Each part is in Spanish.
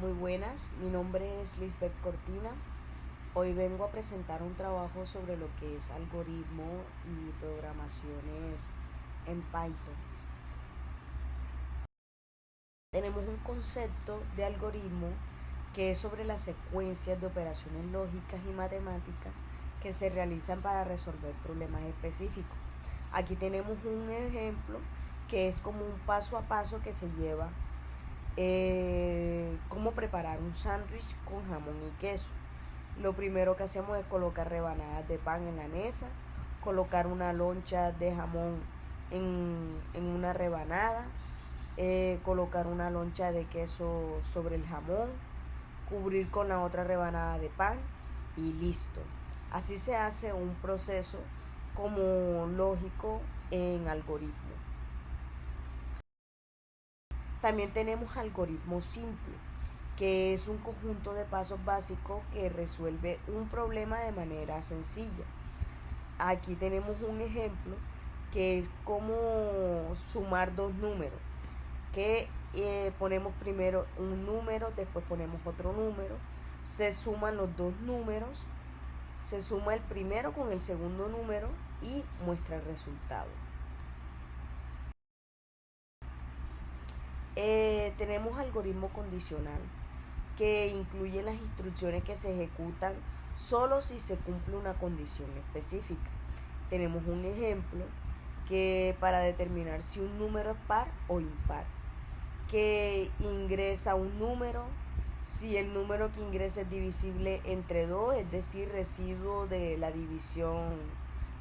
Muy buenas, mi nombre es Lisbeth Cortina. Hoy vengo a presentar un trabajo sobre lo que es algoritmo y programaciones en Python. Tenemos un concepto de algoritmo que es sobre las secuencias de operaciones lógicas y matemáticas que se realizan para resolver problemas específicos. Aquí tenemos un ejemplo que es como un paso a paso que se lleva cómo preparar un sándwich con jamón y queso. Lo primero que hacemos es colocar rebanadas de pan en la mesa, colocar una loncha de jamón en una rebanada, colocar una loncha de queso sobre el jamón, cubrir con la otra rebanada de pan y listo. Así se hace un proceso como lógico en algoritmo. También tenemos algoritmo simple, que es un conjunto de pasos básicos que resuelve un problema de manera sencilla. Aquí tenemos un ejemplo que es como sumar dos números, que ponemos primero un número, después ponemos otro número, se suman los dos números, se suma el primero con el segundo número y muestra el resultado. Tenemos algoritmo condicional, que incluye las instrucciones que se ejecutan solo si se cumple una condición específica. Tenemos un ejemplo que para determinar si un número es par o impar, que ingresa un número, si el número que ingresa es divisible entre 2, es decir, residuo de la división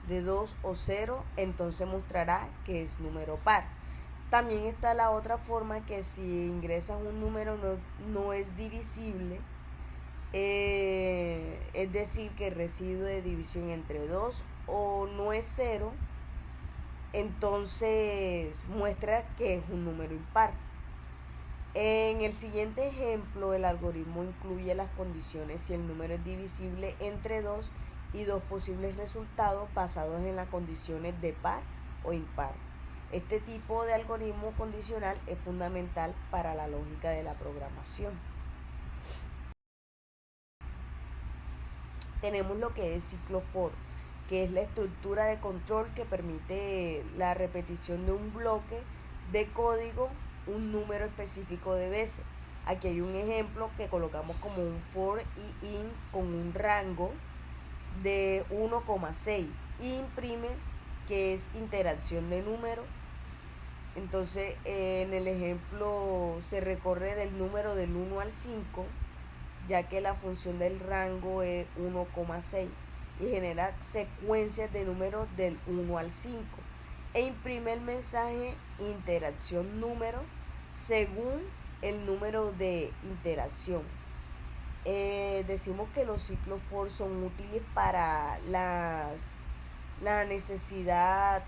de 2 o 0, entonces mostrará que es número par. También está la otra forma, que si ingresas un número no es divisible, es decir, que el residuo de división entre 2 o no es 0, entonces muestra que es un número impar. En el siguiente ejemplo, el algoritmo incluye las condiciones si el número es divisible entre 2 y dos posibles resultados basados en las condiciones de par o impar. Este tipo de algoritmo condicional es fundamental para la lógica de la programación. Tenemos lo que es ciclo for, que es la estructura de control que permite la repetición de un bloque de código un número específico de veces. Aquí hay un ejemplo que colocamos como un for y in con un rango de 1,6. Imprime, que es interacción de número. Entonces, en el ejemplo se recorre del número del 1 al 5, ya que la función del rango es 1,6 y genera secuencias de números del 1 al 5 e imprime el mensaje interacción número según el número de interacción. Decimos que los ciclos for son útiles para la necesidad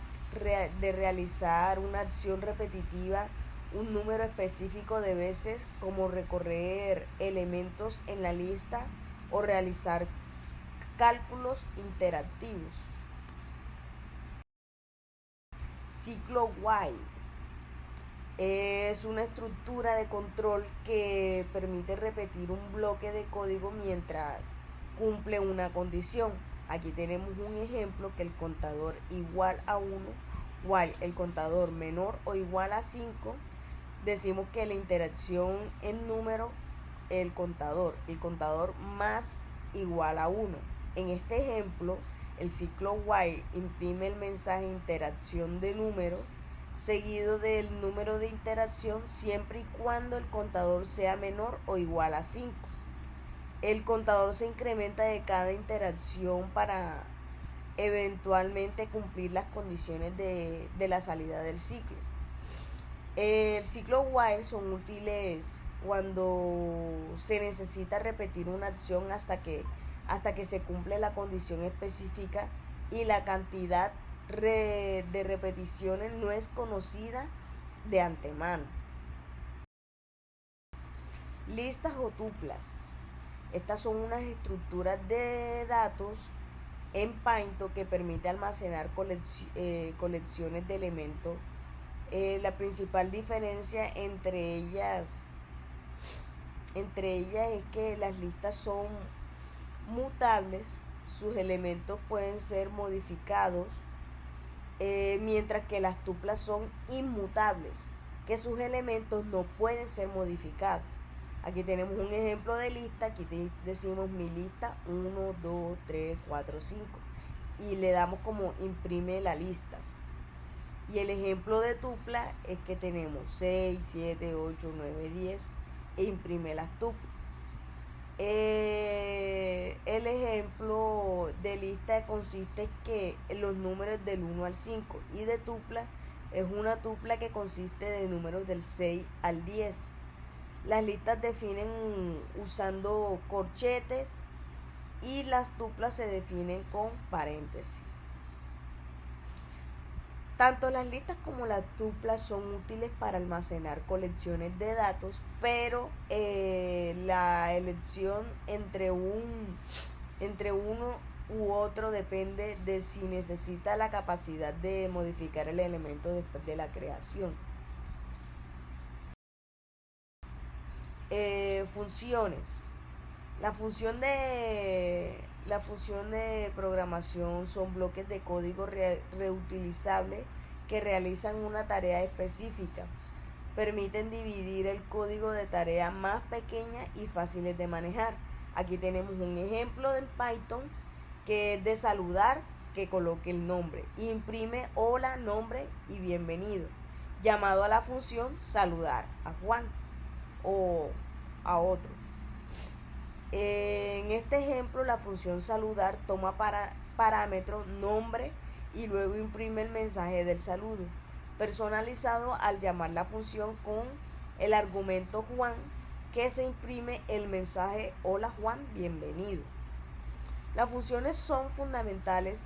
de realizar una acción repetitiva un número específico de veces, como recorrer elementos en la lista o realizar cálculos interactivos. Ciclo while es una estructura de control que permite repetir un bloque de código mientras cumple una condición. Aquí tenemos un ejemplo, que el contador igual a 1, while el contador menor o igual a 5, decimos que la interacción en número, el contador más igual a 1. En este ejemplo, el ciclo while imprime el mensaje interacción de número seguido del número de interacción siempre y cuando el contador sea menor o igual a 5. El contador se incrementa de cada interacción para eventualmente cumplir las condiciones de la salida del ciclo. El ciclo while son útiles cuando se necesita repetir una acción hasta que se cumple la condición específica y la cantidad de repeticiones no es conocida de antemano. Listas o tuplas. Estas son unas estructuras de datos en Python que permite almacenar colecciones de elementos. La principal diferencia entre ellas Entre ellas es que las listas son mutables, sus elementos pueden ser modificados, mientras que las tuplas son inmutables, que sus elementos no pueden ser modificados. Aquí tenemos un ejemplo de lista, aquí decimos mi lista 1, 2, 3, 4, 5 y le damos como imprime la lista. Y el ejemplo de tupla es que tenemos 6, 7, 8, 9, 10 e imprime las tuplas. El ejemplo de lista consiste en que los números del 1 al 5 y de tupla es una tupla que consiste de números del 6 al 10. Las listas definen usando corchetes y las tuplas se definen con paréntesis. Tanto las listas como las tuplas son útiles para almacenar colecciones de datos, pero la elección entre uno u otro depende de si necesita la capacidad de modificar el elemento después de la creación. Funciones. La función de programación son bloques de código reutilizables que realizan una tarea específica. Permiten dividir el código de tareas más pequeñas y fáciles de manejar. Aquí tenemos un ejemplo en Python que es de saludar, que coloque el nombre. Imprime hola, nombre y bienvenido. Llamado a la función saludar a Juan o a otro. En este ejemplo, la función saludar toma parámetro nombre y luego imprime el mensaje del saludo, personalizado al llamar la función con el argumento Juan, que se imprime el mensaje hola Juan, bienvenido. Las funciones son fundamentales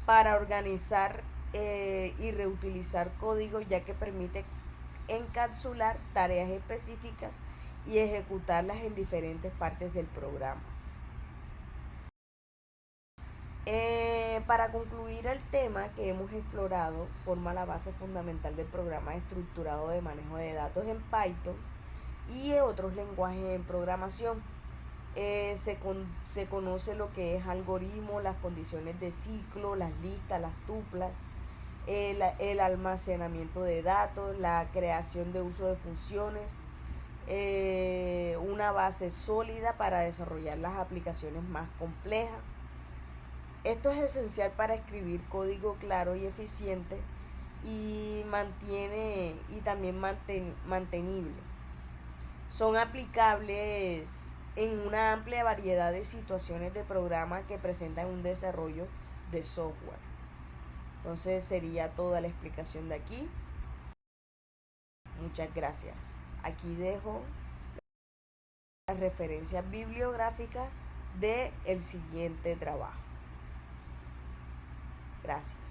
para organizar y reutilizar código, ya que permite encapsular tareas específicas y ejecutarlas en diferentes partes del programa. Para concluir, el tema que hemos explorado forma la base fundamental del programa estructurado de manejo de datos en Python y otros lenguajes en programación. Se conoce lo que es algoritmo, las condiciones de ciclo, las listas, las tuplas, el almacenamiento de datos, la creación de uso de funciones, una base sólida para desarrollar las aplicaciones más complejas. Esto es esencial para escribir código claro y eficiente y también mantenible. Son aplicables en una amplia variedad de situaciones de programa que presentan un desarrollo de software. Entonces sería toda la explicación de aquí. Muchas gracias. Aquí dejo las referencias bibliográficas del siguiente trabajo. Gracias.